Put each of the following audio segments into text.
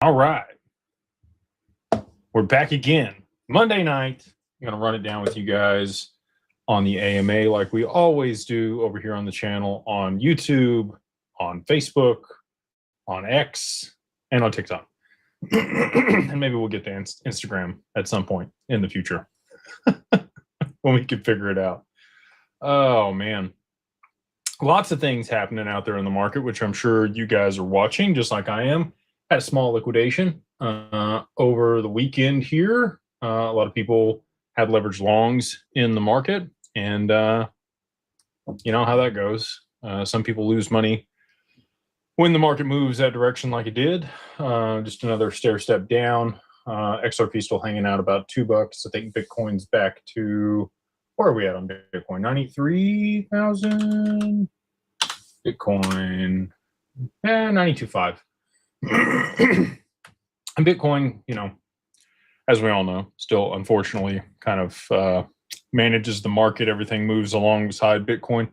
All right. We're back again. Monday night. I'm going to run it down with you guys on the AMA like we always do over here on the channel, on YouTube, on Facebook, on X, and on TikTok. And maybe we'll get to Instagram at some point in the future when we can figure it out. Oh, man. Lots of things happening out there in the market, which I'm sure you guys are watching just like I am. Had a small liquidation over the weekend here. A lot of people had leveraged longs in the market, and you know how that goes. Some people lose money when the market moves that direction like it did. Just another stair step down. XRP still hanging out about $2. I think Bitcoin's back to, where are we at on Bitcoin? 93,000. Bitcoin, 92.5. And Bitcoin, you know, as we all know, still unfortunately kind of manages the market. Everything moves alongside Bitcoin.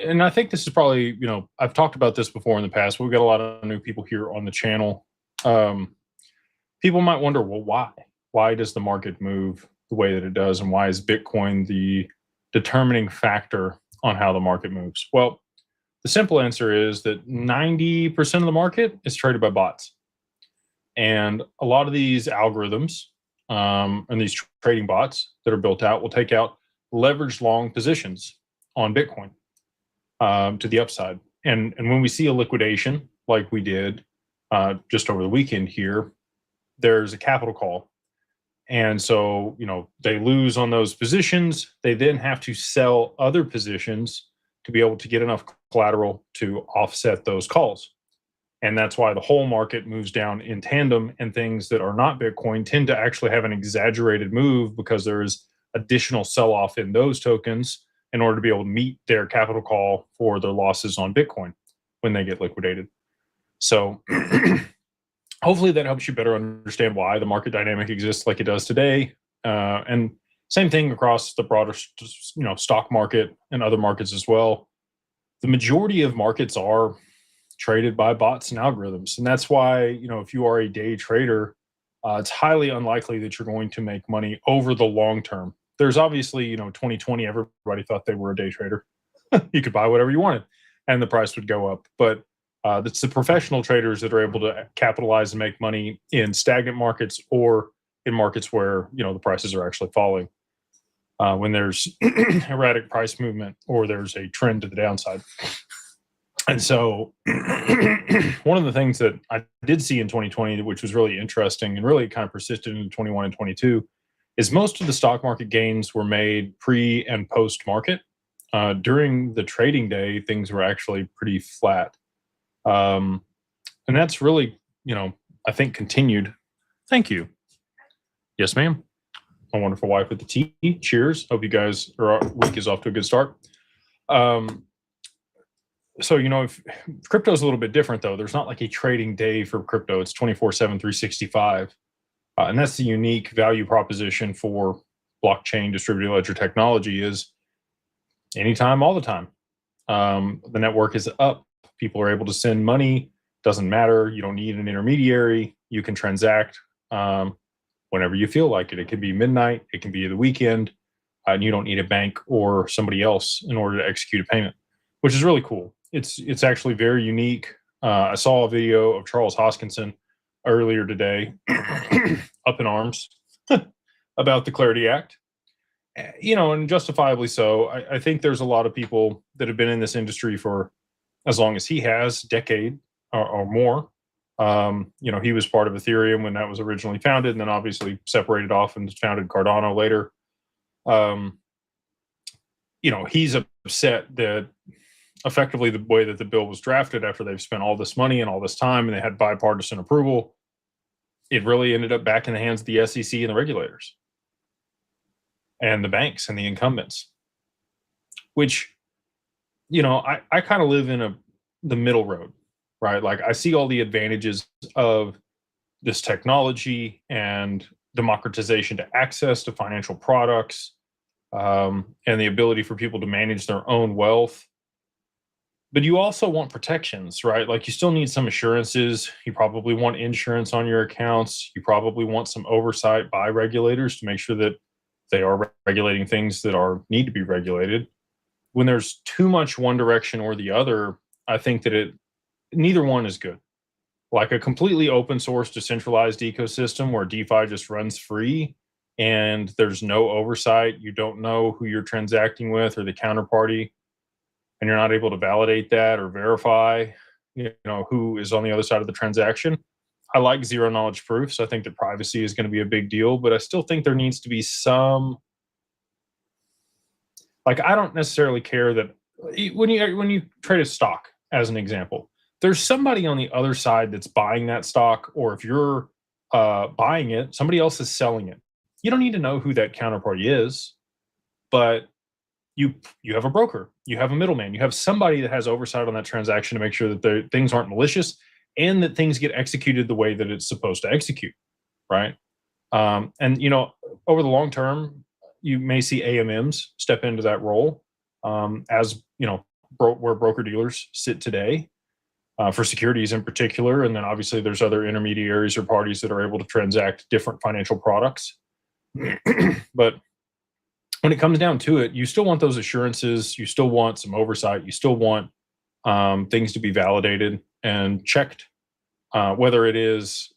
And I think this is probably, you know, I've talked about this before in the past. We've got a lot of new people here on the channel. People might wonder, well, why? Why does the market move the way that it does? And why is Bitcoin the determining factor on how the market moves? Well, the simple answer is that 90% of the market is traded by bots. And a lot of these algorithms and these trading bots that are built out will take out leveraged long positions on Bitcoin to the upside. And when we see a liquidation like we did just over the weekend here, there's a capital call. And so, you know, they lose on those positions. They then have to sell other positions to be able to get enough collateral to offset those calls. And that's why the whole market moves down in tandem, and things that are not Bitcoin tend to actually have an exaggerated move because there is additional sell-off in those tokens in order to be able to meet their capital call for their losses on Bitcoin when they get liquidated. So hopefully that helps you better understand why the market dynamic exists like it does today. And same thing across the broader, you know, stock market and other markets as well. The majority of markets are traded by bots and algorithms. And that's why, you know, if you are a day trader, it's highly unlikely that you're going to make money over the long term. There's obviously, you know, 2020, everybody thought they were a day trader. You could buy whatever you wanted and the price would go up. But it's the professional traders that are able to capitalize and make money in stagnant markets or in markets where, you know, the prices are actually falling. When there's erratic price movement or there's a trend to the downside. And so one of the things that I did see in 2020, which was really interesting and really kind of persisted in 21 and 22, is most of the stock market gains were made pre and post market. During the trading day, things were actually pretty flat. And that's really, you know, I think continued. Thank you. Yes, ma'am. My wonderful wife with the tea. Cheers. Hope you guys, our week is off to a good start. So, you know, if crypto is a little bit different, though. There's not like a trading day for crypto. It's 24/7, 365. And that's the unique value proposition for blockchain distributed ledger technology is anytime, all the time. The network is up. People are able to send money. Doesn't matter. You don't need an intermediary. You can transact whenever you feel like it. It can be midnight. It can be the weekend. And you don't need a bank or somebody else in order to execute a payment, which is really cool. It's actually very unique. I saw a video of Charles Hoskinson earlier today, up in arms about the Clarity Act. You know, and justifiably so. I think there's a lot of people that have been in this industry for as long as he has, decade or more. You know, he was part of Ethereum when that was originally founded, and then obviously separated off and founded Cardano later. You know, he's upset that effectively the way that the bill was drafted, after they've spent all this money and all this time and they had bipartisan approval, it really ended up back in the hands of the SEC and the regulators and the banks and the incumbents, which, you know, I kind of live in the middle road, right? Like I see all the advantages of this technology and democratization to access to financial products, and the ability for people to manage their own wealth. but you also want protections, right? Like you still need some assurances. You probably want insurance on your accounts. You probably want some oversight by regulators to make sure that they are regulating things that need to be regulated. When there's too much one direction or the other, I think that neither one is good. Like a completely open source decentralized ecosystem where DeFi just runs free and there's no oversight, you don't know who you're transacting with or the counterparty, and you're not able to validate that or verify, who is on the other side of the transaction. I like zero knowledge proofs. I think that privacy is going to be a big deal, but I still think there needs to be some, like, I don't necessarily care that when you trade a stock, as an example, there's somebody on the other side that's buying that stock, or if you're buying it, somebody else is selling it. You don't need to know who that counterparty is, but you have a broker, you have a middleman, you have somebody that has oversight on that transaction to make sure that things aren't malicious and that things get executed the way that it's supposed to execute, right? And over the long term, you may see AMMs step into that role, as where broker dealers sit today, for securities in particular. And then obviously there's other intermediaries or parties that are able to transact different financial products. But when it comes down to it, you still want those assurances, you still want some oversight, you still want things to be validated and checked, whether it is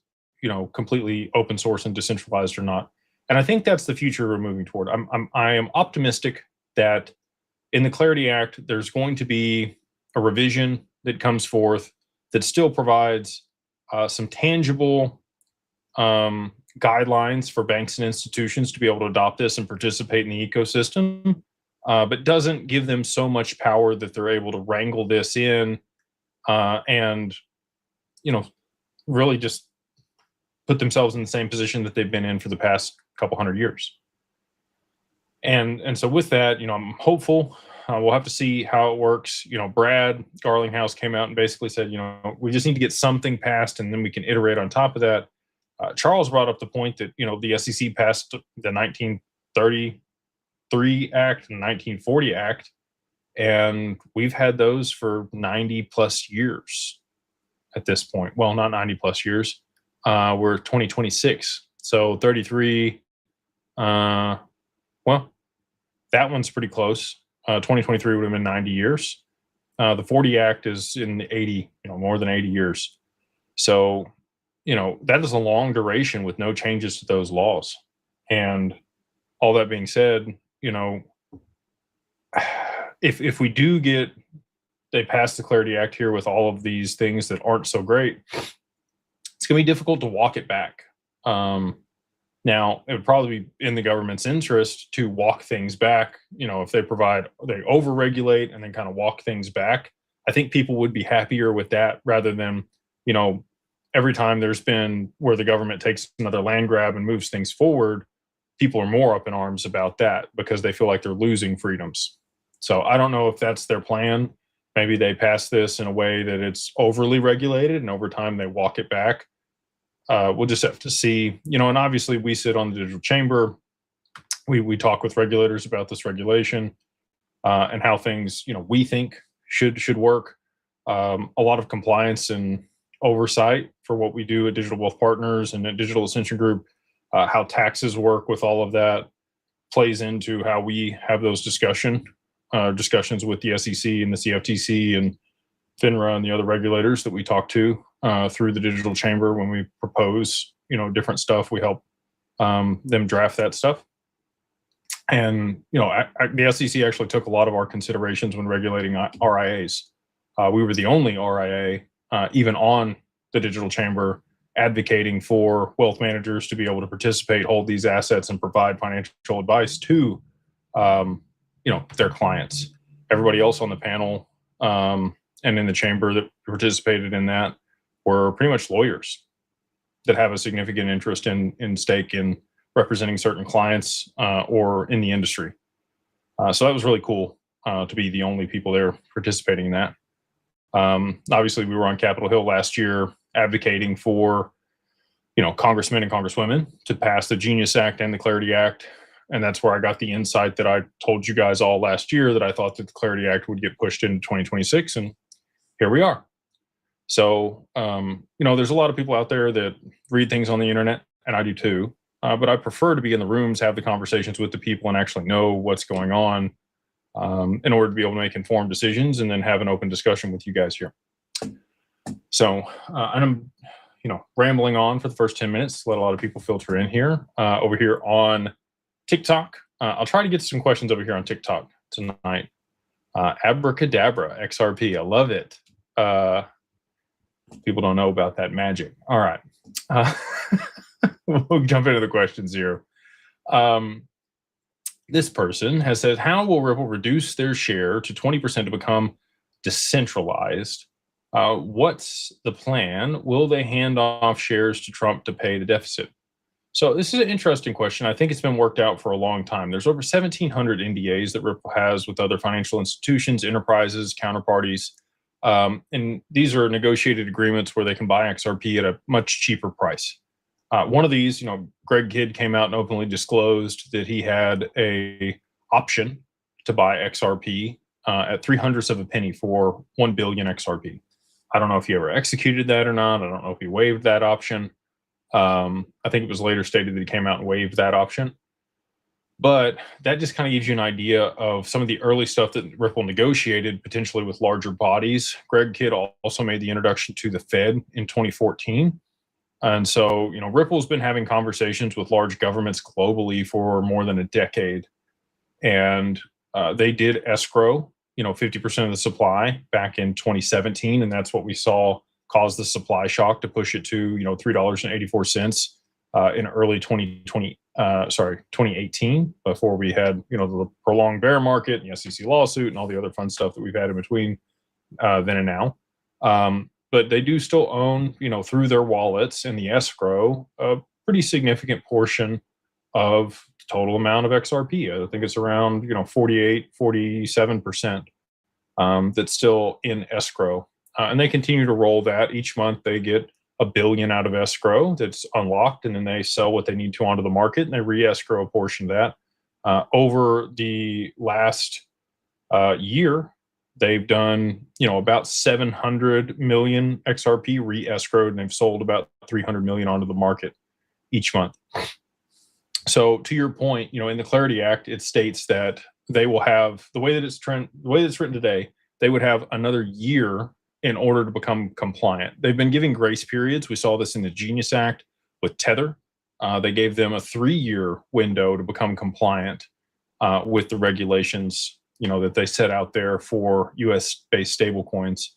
completely open source and decentralized or not. And I think that's the future we're moving toward. I am optimistic that in the Clarity Act, there's going to be a revision that comes forth that still provides some tangible guidelines for banks and institutions to be able to adopt this and participate in the ecosystem, but doesn't give them so much power that they're able to wrangle this in and really just put themselves in the same position that they've been in for the past couple hundred years. And so with that, I'm hopeful. We'll have to see how it works. Brad Garlinghouse came out and basically said, we just need to get something passed and then we can iterate on top of that. Charles brought up the point that, the SEC passed the 1933 Act and 1940 Act, and we've had those for 90 plus years at this point. Well, not 90 plus years. We're 2026. So 33, well, that one's pretty close. 2023 would have been 90 years. The 40 Act is in the 80, more than 80 years. So, that is a long duration with no changes to those laws. And all that being said, if we do they pass the Clarity Act here with all of these things that aren't so great, it's going to be difficult to walk it back. Now, it would probably be in the government's interest to walk things back. If they over-regulate and then kind of walk things back, I think people would be happier with that rather than, every time there's been where the government takes another land grab and moves things forward, people are more up in arms about that because they feel like they're losing freedoms. So I don't know if that's their plan. Maybe they pass this in a way that it's overly regulated and over time they walk it back. We'll just have to see, and obviously we sit on the digital chamber. We talk with regulators about this regulation and how things, we think should work. A lot of compliance and oversight for what we do at Digital Wealth Partners and at Digital Ascension Group, how taxes work with all of that plays into how we have those discussions with the SEC and the CFTC and FINRA and the other regulators that we talk to through the digital chamber. When we propose, different stuff, we help them draft that stuff. And, the SEC actually took a lot of our considerations when regulating RIAs. We were the only RIA, even on the digital chamber, advocating for wealth managers to be able to participate, hold these assets, and provide financial advice to, their clients. Everybody else on the panel and in the chamber that participated in that were pretty much lawyers that have a significant interest in stake in representing certain clients or in the industry. So that was really cool to be the only people there participating in that. Obviously, we were on Capitol Hill last year advocating for, congressmen and congresswomen to pass the Genius Act and the Clarity Act. And that's where I got the insight that I told you guys all last year, that I thought that the Clarity Act would get pushed into 2026. And here we are. So, there's a lot of people out there that read things on the internet, and I do too. But I prefer to be in the rooms, have the conversations with the people, and actually know what's going on in order to be able to make informed decisions and then have an open discussion with you guys here. So, and I'm, rambling on for the first 10 minutes, let a lot of people filter in here. Over here on TikTok, I'll try to get some questions over here on TikTok tonight. Abracadabra, XRP, I love it. People don't know about that magic. All right. We'll jump into the questions here. This person has said, how will Ripple reduce their share to 20% to become decentralized? What's the plan? Will they hand off shares to Trump to pay the deficit? So this is an interesting question. I think it's been worked out for a long time. There's over 1,700 NDAs that Ripple has with other financial institutions, enterprises, counterparties. And these are negotiated agreements where they can buy XRP at a much cheaper price. One of these, Greg Kidd came out and openly disclosed that he had a option to buy XRP at 0.03 of a penny for 1 billion XRP. I don't know if he ever executed that or not. I don't know if he waived that option. I think it was later stated that he came out and waived that option. But that just kind of gives you an idea of some of the early stuff that Ripple negotiated potentially with larger bodies. Greg Kidd also made the introduction to the Fed in 2014. And so, Ripple's been having conversations with large governments globally for more than a decade. And they did escrow, 50% of the supply back in 2017. And that's what we saw cause the supply shock to push it to, $3.84 in early 2018, before we had, the prolonged bear market and the SEC lawsuit and all the other fun stuff that we've had in between then and now. But they do still own, through their wallets and the escrow, a pretty significant portion of the total amount of XRP. I think it's around, 47% that's still in escrow. And they continue to roll that. Each month they get $1 billion out of escrow that's unlocked, and then they sell what they need to onto the market, and they re-escrow a portion of that. Over the last year, they've done, about 700 million XRP re-escrowed, and they've sold about 300 million onto the market each month. So to your point, in the Clarity Act, it states that they will have, the way that it's written today, they would have another year in order to become compliant. They've been giving grace periods. We saw this in the Genius Act with Tether. They gave them a 3-year window to become compliant with the regulations, that they set out there for US-based stablecoins.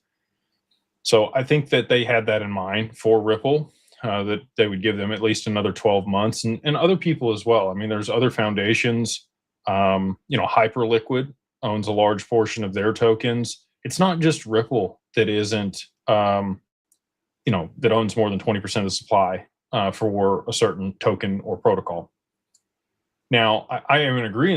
So I think that they had that in mind for Ripple, that they would give them at least another 12 months, and other people as well. I mean, there's other foundations. Hyperliquid owns a large portion of their tokens. It's not just Ripple that isn't, that owns more than 20% of the supply for a certain token or protocol. Now, I am in agreement